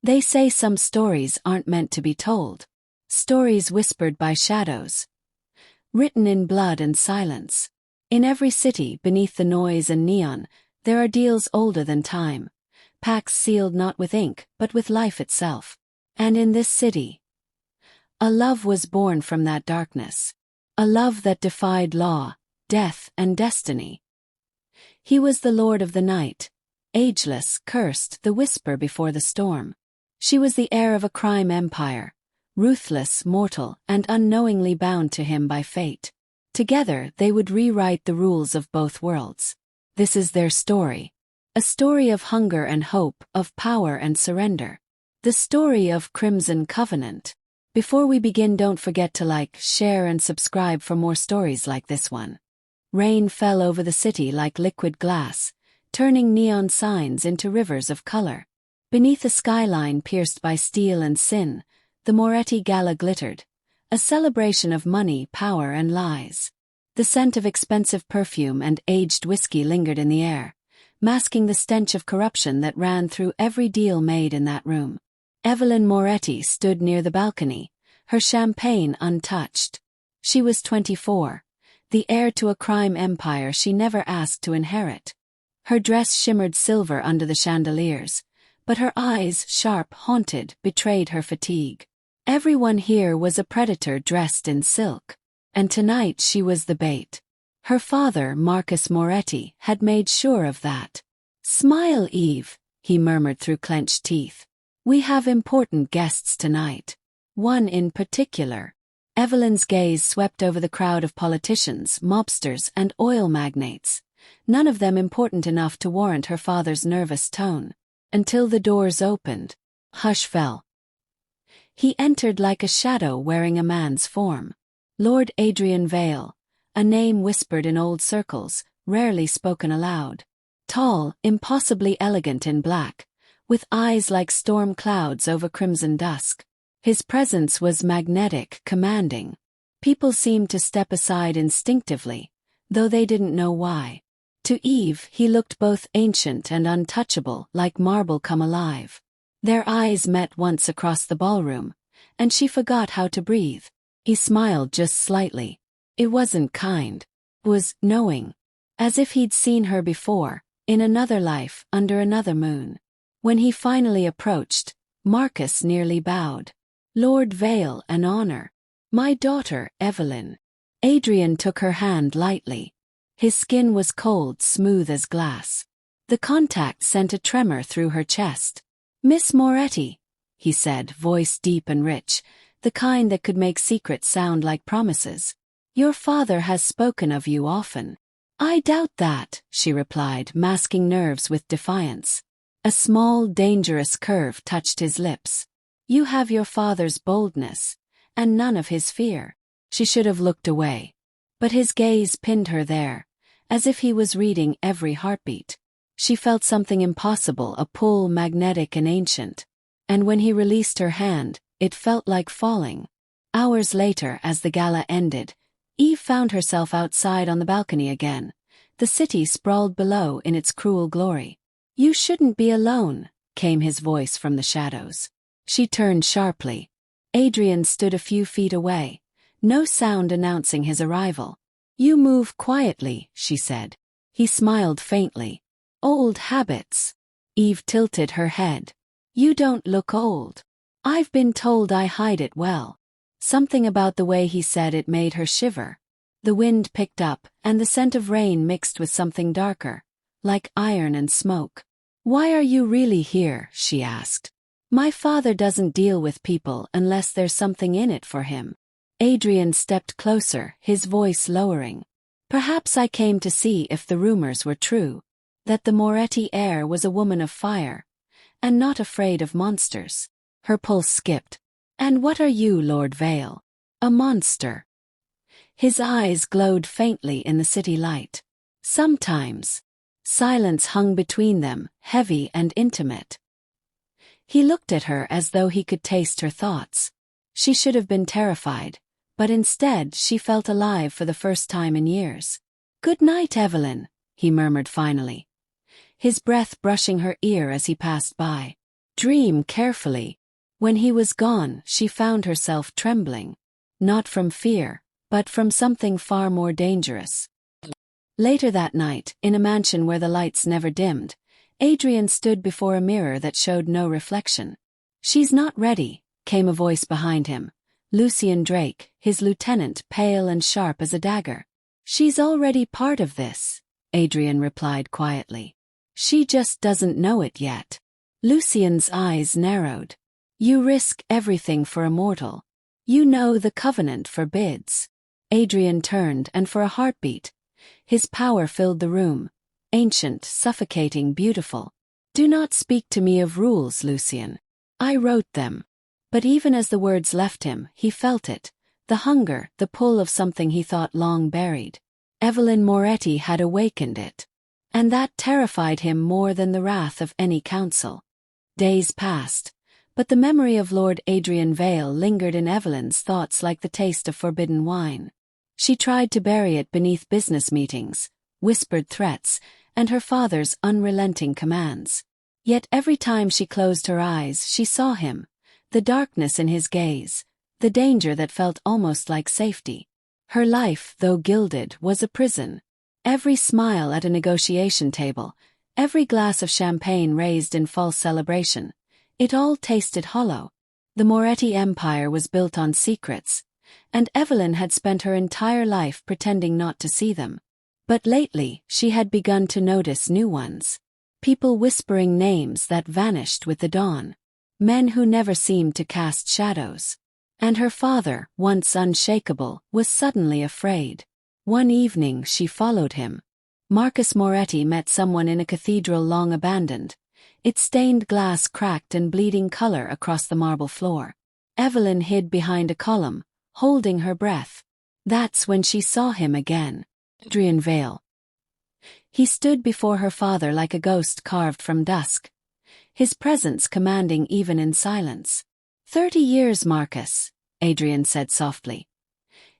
They say some stories aren't meant to be told. Stories whispered by shadows. Written in blood and silence. In every city, beneath the noise and neon, there are deals older than time. Pacts sealed not with ink, but with life itself. And in this city, a love was born from that darkness. A love that defied law, death, and destiny. He was the lord of the night, ageless, cursed, the whisper before the storm. She was the heir of a crime empire, ruthless, mortal, and unknowingly bound to him by fate. Together they would rewrite the rules of both worlds. This is their story. A story of hunger and hope, of power and surrender. The story of Crimson Covenant. Before we begin, don't forget to like, share and subscribe for more stories like this one. Rain fell over the city like liquid glass, turning neon signs into rivers of color. Beneath a skyline pierced by steel and sin, the Moretti Gala glittered, a celebration of money, power and lies. The scent of expensive perfume and aged whiskey lingered in the air, masking the stench of corruption that ran through every deal made in that room. Evelyn Moretti stood near the balcony, her champagne untouched. She was 24, the heir to a crime empire she never asked to inherit. Her dress shimmered silver under the chandeliers, but her eyes, sharp, haunted, betrayed her fatigue. Everyone here was a predator dressed in silk, and tonight she was the bait. Her father, Marcus Moretti, had made sure of that. "Smile, Eve," he murmured through clenched teeth. "We have important guests tonight. One in particular." Evelyn's gaze swept over the crowd of politicians, mobsters, and oil magnates, none of them important enough to warrant her father's nervous tone. Until the doors opened. Hush fell. He entered like a shadow wearing a man's form. Lord Adrian Vale, a name whispered in old circles, rarely spoken aloud. Tall, impossibly elegant in black, with eyes like storm clouds over crimson dusk. His presence was magnetic, commanding. People seemed to step aside instinctively, though they didn't know why. To Eve, he looked both ancient and untouchable, like marble come alive. Their eyes met once across the ballroom, and she forgot how to breathe. He smiled just slightly. It wasn't kind. It was knowing. As if he'd seen her before, in another life, under another moon. When he finally approached, Marcus nearly bowed. "Lord Vale, an honor." "My daughter, Evelyn." Adrian took her hand lightly. His skin was cold, smooth as glass. The contact sent a tremor through her chest. "Miss Moretti," he said, voice deep and rich, the kind that could make secrets sound like promises. "Your father has spoken of you often." "I doubt that," she replied, masking nerves with defiance. A small, dangerous curve touched his lips. "You have your father's boldness, and none of his fear." She should have looked away. But his gaze pinned her there, as if he was reading every heartbeat. She felt something impossible, a pull magnetic and ancient. And when he released her hand, it felt like falling. Hours later, as the gala ended, Eve found herself outside on the balcony again. The city sprawled below in its cruel glory. "You shouldn't be alone," came his voice from the shadows. She turned sharply. Adrian stood a few feet away, no sound announcing his arrival. "You move quietly," she said. He smiled faintly. "Old habits." Eve tilted her head. "You don't look old." "I've been told I hide it well." Something about the way he said it made her shiver. The wind picked up, and the scent of rain mixed with something darker, like iron and smoke. "Why are you really here?" she asked. "My father doesn't deal with people unless there's something in it for him." Adrian stepped closer, his voice lowering. "Perhaps I came to see if the rumors were true, that the Moretti heir was a woman of fire, and not afraid of monsters." Her pulse skipped. "And what are you, Lord Vale?" "A monster." His eyes glowed faintly in the city light. "Sometimes." Silence hung between them, heavy and intimate. He looked at her as though he could taste her thoughts. She should have been terrified, but instead she felt alive for the first time in years. "Good night, Evelyn," he murmured finally, his breath brushing her ear as he passed by. Dream carefully. When he was gone, she found herself trembling. Not from fear, but from something far more dangerous. Later that night, in a mansion where the lights never dimmed, Adrian stood before a mirror that showed no reflection. "She's not ready," came a voice behind him. Lucian Drake, his lieutenant, pale and sharp as a dagger. "She's already part of this," Adrian replied quietly. "She just doesn't know it yet." Lucian's eyes narrowed. "You risk everything for a mortal. You know the covenant forbids." Adrian turned, and for a heartbeat, his power filled the room. Ancient, suffocating, beautiful. "Do not speak to me of rules, Lucian. I wrote them." But even as the words left him, he felt it. The hunger, the pull of something he thought long buried. Evelyn Moretti had awakened it. And that terrified him more than the wrath of any council. Days passed, but the memory of Lord Adrian Vale lingered in Evelyn's thoughts like the taste of forbidden wine. She tried to bury it beneath business meetings, whispered threats, and her father's unrelenting commands. Yet every time she closed her eyes, she saw him, the darkness in his gaze, the danger that felt almost like safety. Her life, though gilded, was a prison. Every smile at a negotiation table, every glass of champagne raised in false celebration, it all tasted hollow. The Moretti empire was built on secrets, and Evelyn had spent her entire life pretending not to see them. But lately, she had begun to notice new ones. People whispering names that vanished with the dawn. Men who never seemed to cast shadows. And her father, once unshakable, was suddenly afraid. One evening she followed him. Marcus Moretti met someone in a cathedral long abandoned, its stained glass cracked and bleeding color across the marble floor. Evelyn hid behind a column, holding her breath. That's when she saw him again. Adrian Vale. He stood before her father like a ghost carved from dusk, his presence commanding even in silence. 30 years, Marcus," Adrian said softly,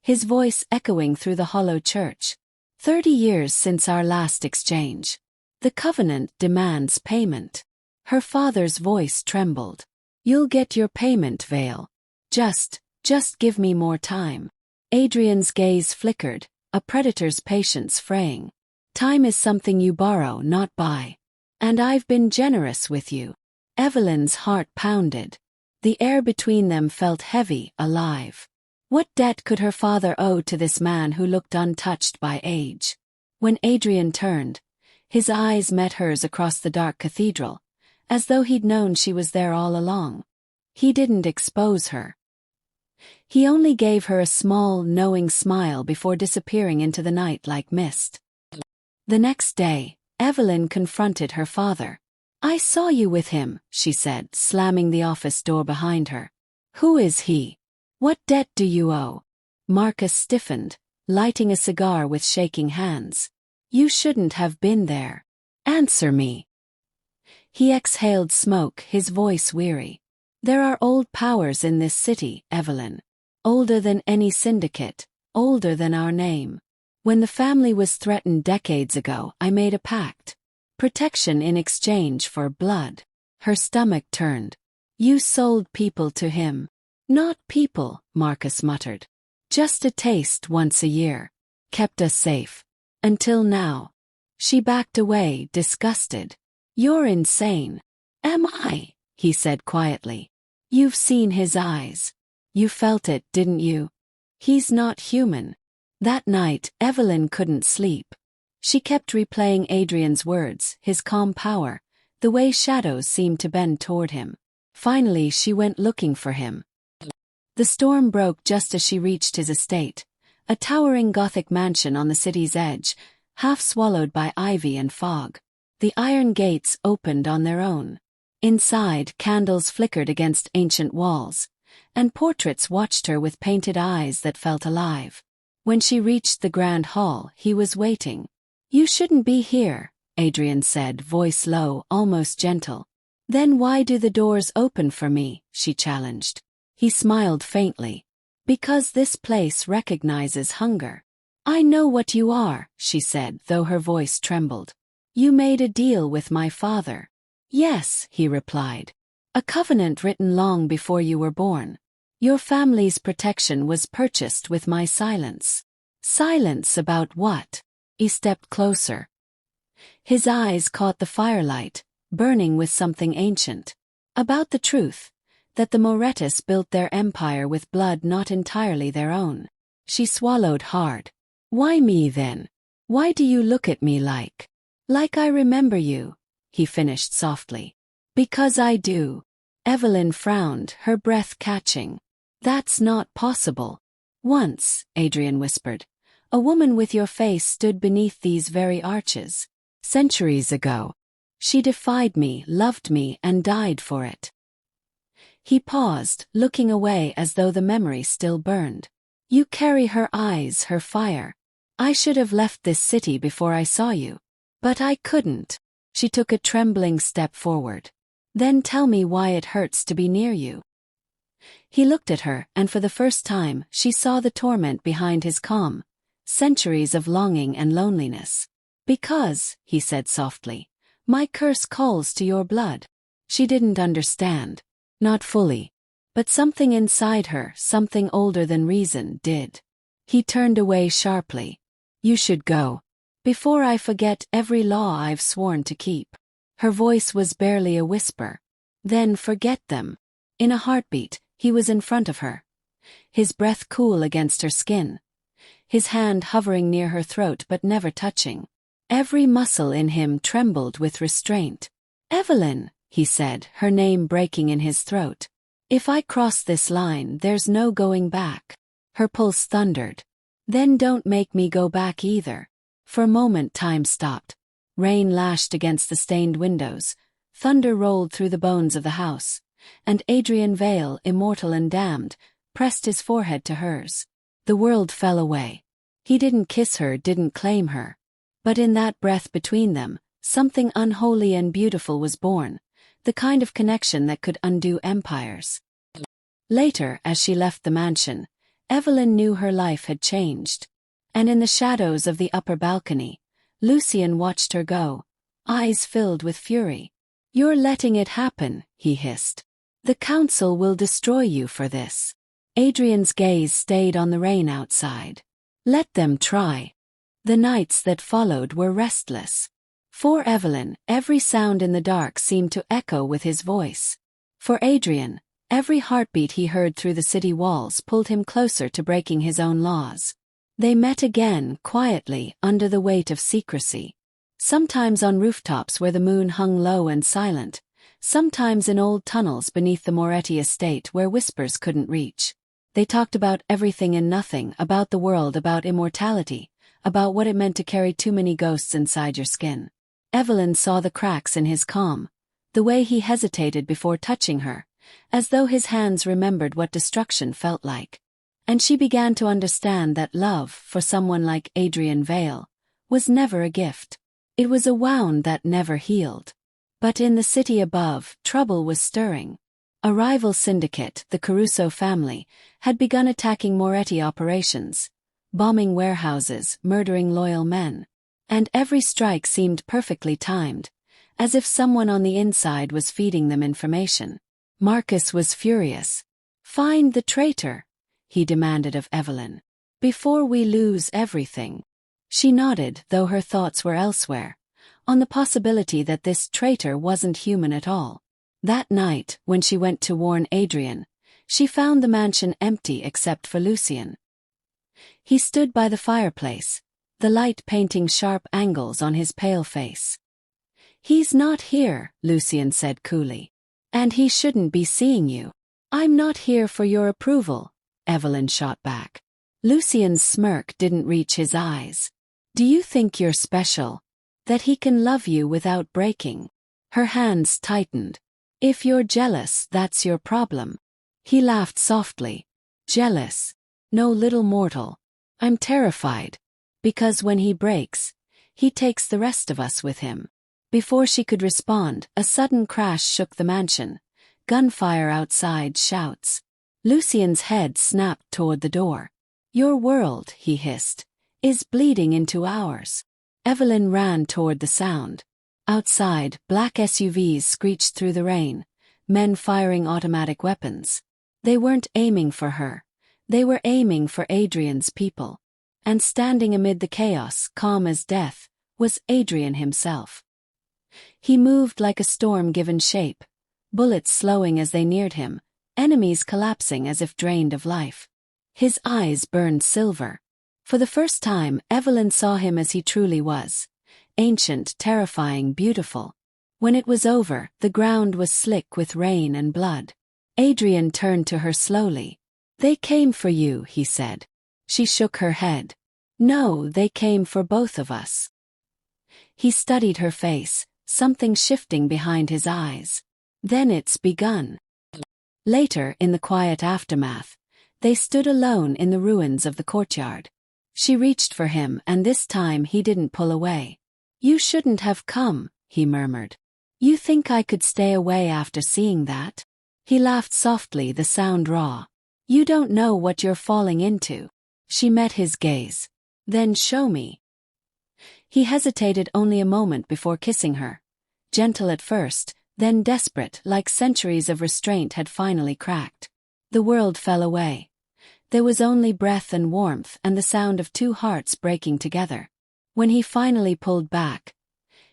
his voice echoing through the hollow church. 30 years since our last exchange. The covenant demands payment. Her father's voice trembled. "You'll get your payment, Vale. Just give me more time." Adrian's gaze flickered, a predator's patience fraying. "Time is something you borrow, not buy. And I've been generous with you." Evelyn's heart pounded. The air between them felt heavy, alive. What debt could her father owe to this man who looked untouched by age? When Adrian turned, his eyes met hers across the dark cathedral, as though he'd known she was there all along. He didn't expose her. He only gave her a small, knowing smile before disappearing into the night like mist. The next day, Evelyn confronted her father. "I saw you with him," she said, slamming the office door behind her. "Who is he? What debt do you owe?" Marcus stiffened, lighting a cigar with shaking hands. "You shouldn't have been there. Answer me." He exhaled smoke, his voice weary. "There are old powers in this city, Evelyn. Older than any syndicate, older than our name. When the family was threatened decades ago, I made a pact. Protection in exchange for blood." Her stomach turned. "You sold people to him." "Not people," Marcus muttered. "Just a taste once a year. Kept us safe. Until now." She backed away, disgusted. "You're insane." "Am I?" he said quietly. "You've seen his eyes. You felt it, didn't you? He's not human." That night, Evelyn couldn't sleep. She kept replaying Adrian's words, his calm power, the way shadows seemed to bend toward him. Finally, she went looking for him. The storm broke just as she reached his estate, a towering Gothic mansion on the city's edge, half swallowed by ivy and fog. The iron gates opened on their own. Inside, candles flickered against ancient walls, and portraits watched her with painted eyes that felt alive. When she reached the grand hall, he was waiting. "You shouldn't be here," Adrian said, voice low, almost gentle. "Then why do the doors open for me?" she challenged. He smiled faintly. "Because this place recognizes hunger." "I know what you are," she said, though her voice trembled. "You made a deal with my father." "Yes," he replied. A covenant written long before you were born. Your family's protection was purchased with my silence. Silence about what? He stepped closer. His eyes caught the firelight, burning with something ancient. About the truth, that the Morettus built their empire with blood not entirely their own. She swallowed hard. Why me then? Why do you look at me like I remember you? He finished softly. Because I do. Evelyn frowned, her breath catching. That's not possible. Once, Adrian whispered, a woman with your face stood beneath these very arches. Centuries ago. She defied me, loved me, and died for it. He paused, looking away as though the memory still burned. You carry her eyes, her fire. I should have left this city before I saw you. But I couldn't. She took a trembling step forward. Then tell me why it hurts to be near you. He looked at her, and for the first time, she saw the torment behind his calm. Centuries of longing and loneliness. Because, he said softly, my curse calls to your blood. She didn't understand. Not fully. But something inside her, something older than reason, did. He turned away sharply. You should go. Before I forget every law I've sworn to keep. Her voice was barely a whisper. Then forget them. In a heartbeat, he was in front of her. His breath cool against her skin. His hand hovering near her throat but never touching. Every muscle in him trembled with restraint. Evelyn, he said, her name breaking in his throat. If I cross this line, there's no going back. Her pulse thundered. Then don't make me go back either. For a moment time stopped. Rain lashed against the stained windows. Thunder rolled through the bones of the house. And Adrian Vale, immortal and damned, pressed his forehead to hers. The world fell away. He didn't kiss her, didn't claim her. But in that breath between them, something unholy and beautiful was born, the kind of connection that could undo empires. Later, as she left the mansion, Evelyn knew her life had changed. And in the shadows of the upper balcony, Lucian watched her go, eyes filled with fury. You're letting it happen, he hissed. The council will destroy you for this. Adrian's gaze stayed on the rain outside. Let them try. The nights that followed were restless. For Evelyn, every sound in the dark seemed to echo with his voice. For Adrian, every heartbeat he heard through the city walls pulled him closer to breaking his own laws. They met again, quietly, under the weight of secrecy. Sometimes on rooftops where the moon hung low and silent, sometimes in old tunnels beneath the Moretti estate where whispers couldn't reach. They talked about everything and nothing, about the world, about immortality, about what it meant to carry too many ghosts inside your skin. Evelyn saw the cracks in his calm, the way he hesitated before touching her, as though his hands remembered what destruction felt like. And she began to understand that love, for someone like Adrian Vale, was never a gift. It was a wound that never healed. But in the city above, trouble was stirring. A rival syndicate, the Caruso family, had begun attacking Moretti operations, bombing warehouses, murdering loyal men. And every strike seemed perfectly timed, as if someone on the inside was feeding them information. Marcus was furious. Find the traitor, he demanded of Evelyn. Before we lose everything. She nodded, though her thoughts were elsewhere, on the possibility that this traitor wasn't human at all. That night, when she went to warn Adrian, she found the mansion empty except for Lucian. He stood by the fireplace, the light painting sharp angles on his pale face. He's not here, Lucian said coolly. And he shouldn't be seeing you. I'm not here for your approval, Evelyn shot back. Lucian's smirk didn't reach his eyes. Do you think you're special? That he can love you without breaking? Her hands tightened. If you're jealous, that's your problem. He laughed softly. Jealous? No, little mortal. I'm terrified. Because when he breaks, he takes the rest of us with him. Before she could respond, a sudden crash shook the mansion. Gunfire outside, shouts. Lucian's head snapped toward the door. Your world, he hissed, is bleeding into ours. Evelyn ran toward the sound. Outside, black SUVs screeched through the rain, men firing automatic weapons. They weren't aiming for her. They were aiming for Adrian's people. And standing amid the chaos, calm as death, was Adrian himself. He moved like a storm given shape, bullets slowing as they neared him, enemies collapsing as if drained of life. His eyes burned silver. For the first time, Evelyn saw him as he truly was. Ancient, terrifying, beautiful. When it was over, the ground was slick with rain and blood. Adrian turned to her slowly. "They came for you," he said. She shook her head. "No, they came for both of us." He studied her face, something shifting behind his eyes. "Then it's begun." Later, in the quiet aftermath, they stood alone in the ruins of the courtyard. She reached for him, and this time he didn't pull away. "You shouldn't have come," he murmured. "You think I could stay away after seeing that?" He laughed softly, the sound raw. "You don't know what you're falling into." She met his gaze. "Then show me." He hesitated only a moment before kissing her. Gentle at first, then desperate, like centuries of restraint had finally cracked. The world fell away. There was only breath and warmth and the sound of two hearts breaking together. When he finally pulled back,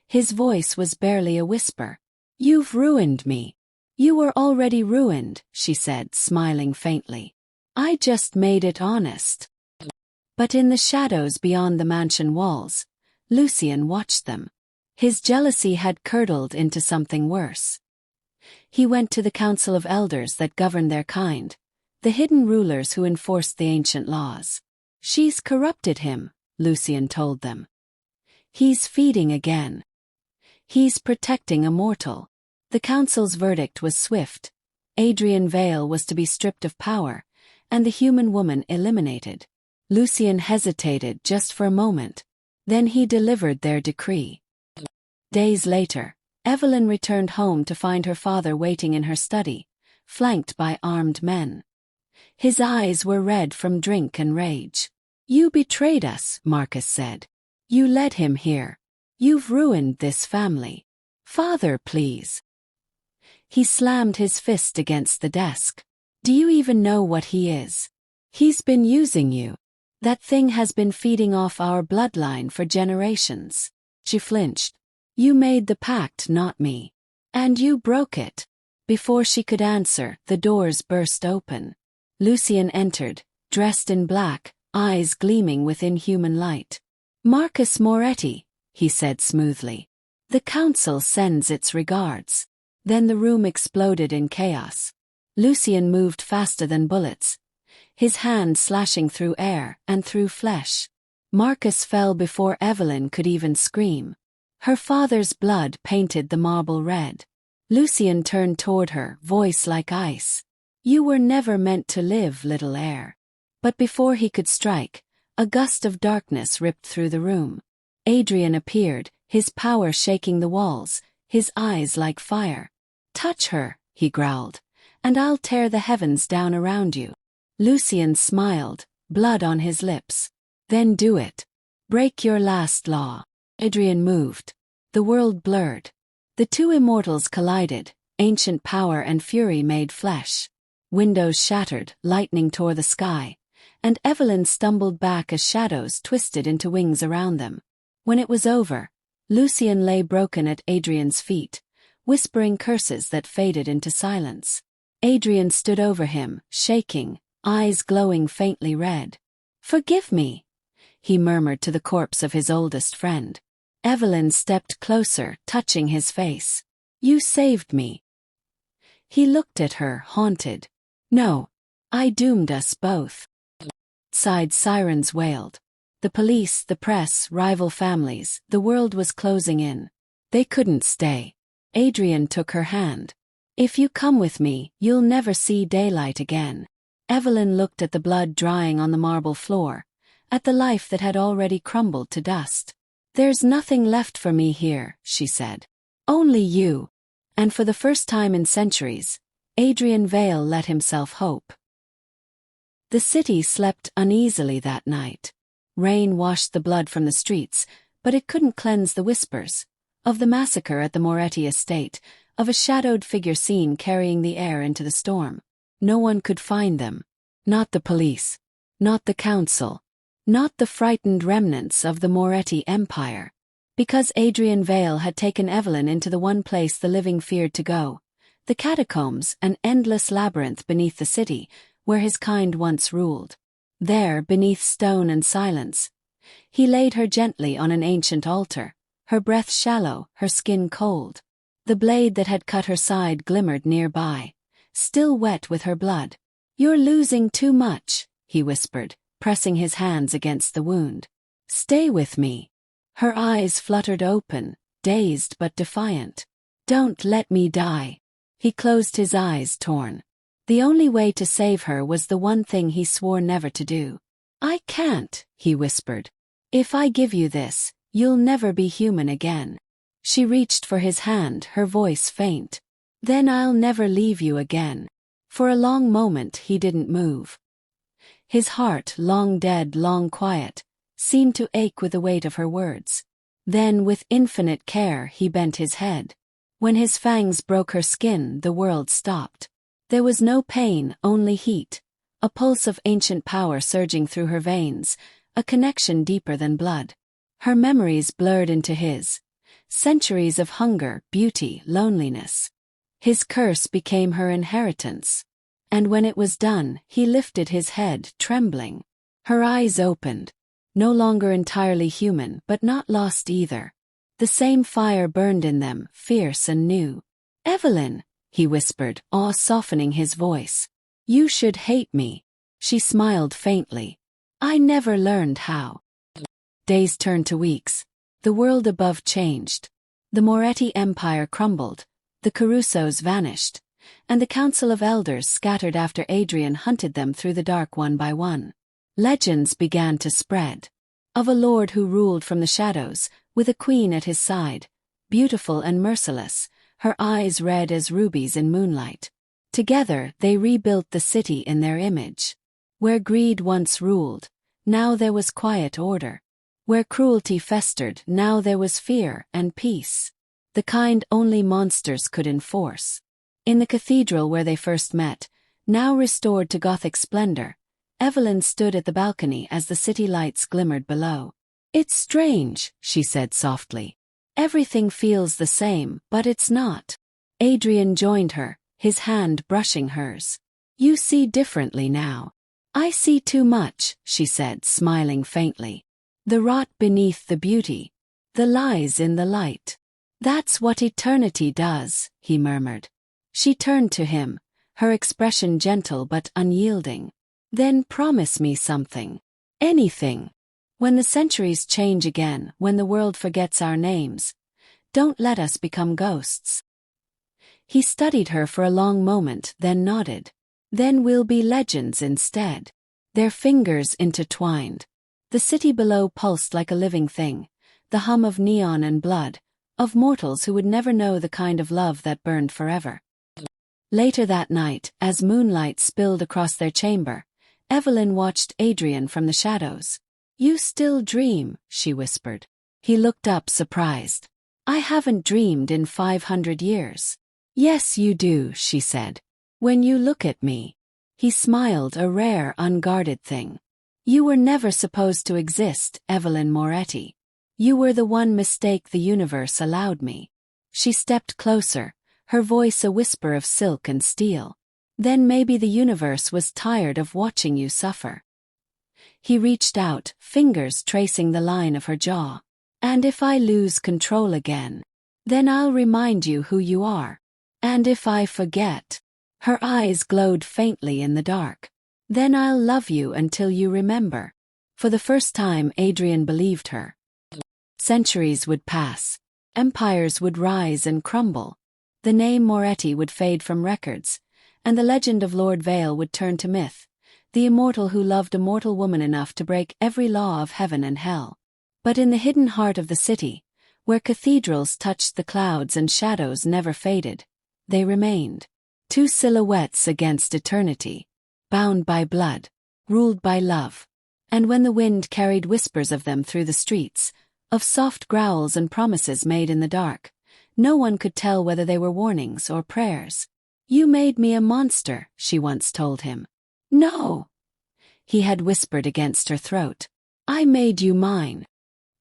his voice was barely a whisper. "You've ruined me." "You were already ruined," she said, smiling faintly. "I just made it honest." But in the shadows beyond the mansion walls, Lucien watched them. His jealousy had curdled into something worse. He went to the council of elders that governed their kind, the hidden rulers who enforced the ancient laws. "She's corrupted him," Lucien told them. "He's feeding again. He's protecting immortal." The council's verdict was swift. Adrian Vale was to be stripped of power, and the human woman eliminated. Lucien hesitated just for a moment. Then he delivered their decree. Days later, Evelyn returned home to find her father waiting in her study, flanked by armed men. His eyes were red from drink and rage. "You betrayed us," Marcus said. "You led him here. You've ruined this family. Father, please." He slammed his fist against the desk. "Do you even know what he is? He's been using you. That thing has been feeding off our bloodline for generations." She flinched. "You made the pact, not me. And you broke it." Before she could answer, the doors burst open. Lucien entered, dressed in black, eyes gleaming with inhuman light. "Marcus Moretti," he said smoothly. "The council sends its regards." Then the room exploded in chaos. Lucien moved faster than bullets, his hand slashing through air and through flesh. Marcus fell before Evelyn could even scream. Her father's blood painted the marble red. Lucien turned toward her, voice like ice. "You were never meant to live, little heir." But before he could strike, a gust of darkness ripped through the room. Adrian appeared, his power shaking the walls, his eyes like fire. "Touch her," he growled, "and I'll tear the heavens down around you." Lucien smiled, blood on his lips. "Then do it. Break your last law." Adrian moved. The world blurred. The two immortals collided, ancient power and fury made flesh. Windows shattered, lightning tore the sky, and Evelyn stumbled back as shadows twisted into wings around them. When it was over, Lucien lay broken at Adrian's feet, whispering curses that faded into silence. Adrian stood over him, shaking, eyes glowing faintly red. "Forgive me," he murmured to the corpse of his oldest friend. Evelyn stepped closer, touching his face. "You saved me." He looked at her, haunted. "No, I doomed us both." Outside, sirens wailed. The police, the press, rival families, the world was closing in. They couldn't stay. Adrian took her hand. "If you come with me, you'll never see daylight again." Evelyn looked at the blood drying on the marble floor, at the life that had already crumbled to dust. "There's nothing left for me here," she said. "Only you." And for the first time in centuries, Adrian Vale let himself hope. The city slept uneasily that night. Rain washed the blood from the streets, but it couldn't cleanse the whispers of the massacre at the Moretti estate, of a shadowed figure seen carrying the heir into the storm. No one could find them. Not the police. Not the council. Not the frightened remnants of the Moretti Empire. Because Adrian Vale had taken Evelyn into the one place the living feared to go. The catacombs, an endless labyrinth beneath the city, where his kind once ruled. There, beneath stone and silence, he laid her gently on an ancient altar, her breath shallow, her skin cold. The blade that had cut her side glimmered nearby, still wet with her blood. "You're losing too much," he whispered, pressing his hands against the wound. "Stay with me." Her eyes fluttered open, dazed but defiant. "Don't let me die." He closed his eyes, torn. The only way to save her was the one thing he swore never to do. "I can't," he whispered. "If I give you this, you'll never be human again." She reached for his hand, her voice faint. "Then I'll never leave you again." For a long moment he didn't move. His heart, long dead, long quiet, seemed to ache with the weight of her words. Then, with infinite care, he bent his head. When his fangs broke her skin, the world stopped. There was no pain, only heat, a pulse of ancient power surging through her veins, a connection deeper than blood. Her memories blurred into his. Centuries of hunger, beauty, loneliness. His curse became her inheritance. And when it was done, he lifted his head, trembling. Her eyes opened. No longer entirely human, but not lost either. The same fire burned in them, fierce and new. "Evelyn," he whispered, awe softening his voice. "You should hate me." She smiled faintly. "I never learned how." Days turned to weeks. The world above changed. The Moretti Empire crumbled, the Carusos vanished, and the Council of Elders scattered after Adrian hunted them through the dark one by one. Legends began to spread. Of a lord who ruled from the shadows, with a queen at his side, beautiful and merciless, her eyes red as rubies in moonlight. Together they rebuilt the city in their image. Where greed once ruled, now there was quiet order. Where cruelty festered, now there was fear and peace. The kind only monsters could enforce. In the cathedral where they first met, now restored to Gothic splendor, Evelyn stood at the balcony as the city lights glimmered below. "It's strange," she said softly. "Everything feels the same, but it's not." Adrian joined her, his hand brushing hers. "You see differently now." "I see too much," she said, smiling faintly. "The rot beneath the beauty. The lies in the light. That's what eternity does," he murmured. She turned to him, her expression gentle but unyielding. "Then promise me something. Anything. When the centuries change again, when the world forgets our names, don't let us become ghosts." He studied her for a long moment, then nodded. "Then we'll be legends instead." Their fingers intertwined. The city below pulsed like a living thing, the hum of neon and blood, of mortals who would never know the kind of love that burned forever. Later that night, as moonlight spilled across their chamber, Evelyn watched Adrian from the shadows. "You still dream," she whispered. He looked up, surprised. "I haven't dreamed in 500 years. "Yes, you do," she said. "When you look at me." He smiled, a rare, unguarded thing. "You were never supposed to exist, Evelyn Moretti. You were the one mistake the universe allowed me." She stepped closer, her voice a whisper of silk and steel. "Then maybe the universe was tired of watching you suffer." He reached out, fingers tracing the line of her jaw. "And if I lose control again, then I'll remind you who you are. And if I forget," her eyes glowed faintly in the dark, "then I'll love you until you remember." For the first time, Adrian believed her. Centuries would pass. Empires would rise and crumble. The name Moretti would fade from records, and the legend of Lord Vale would turn to myth, the immortal who loved a mortal woman enough to break every law of heaven and hell. But in the hidden heart of the city, where cathedrals touched the clouds and shadows never faded, they remained. Two silhouettes against eternity, bound by blood, ruled by love. And when the wind carried whispers of them through the streets, of soft growls and promises made in the dark, No one could tell whether they were warnings or prayers. "You made me a monster," she once told him. "No," he had whispered against her throat. "I made you mine."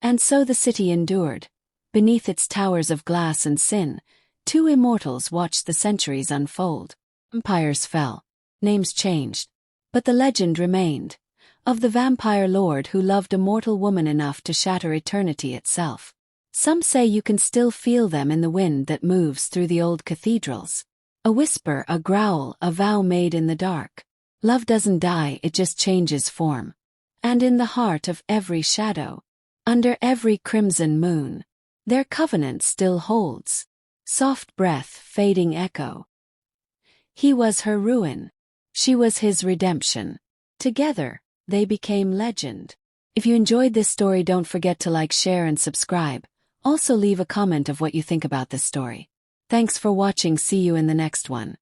And so the city endured. Beneath its towers of glass and sin, two immortals watched the centuries unfold. Empires fell. Names changed. But the legend remained. Of the vampire lord who loved a mortal woman enough to shatter eternity itself. Some say you can still feel them in the wind that moves through the old cathedrals. A whisper, a growl, a vow made in the dark. Love doesn't die, it just changes form. And in the heart of every shadow, under every crimson moon, their covenant still holds. Soft breath, fading echo. He was her ruin. She was his redemption. Together, they became legend. If you enjoyed this story, don't forget to like, share, and subscribe. Also leave a comment of what you think about this story. Thanks for watching. See you in the next one.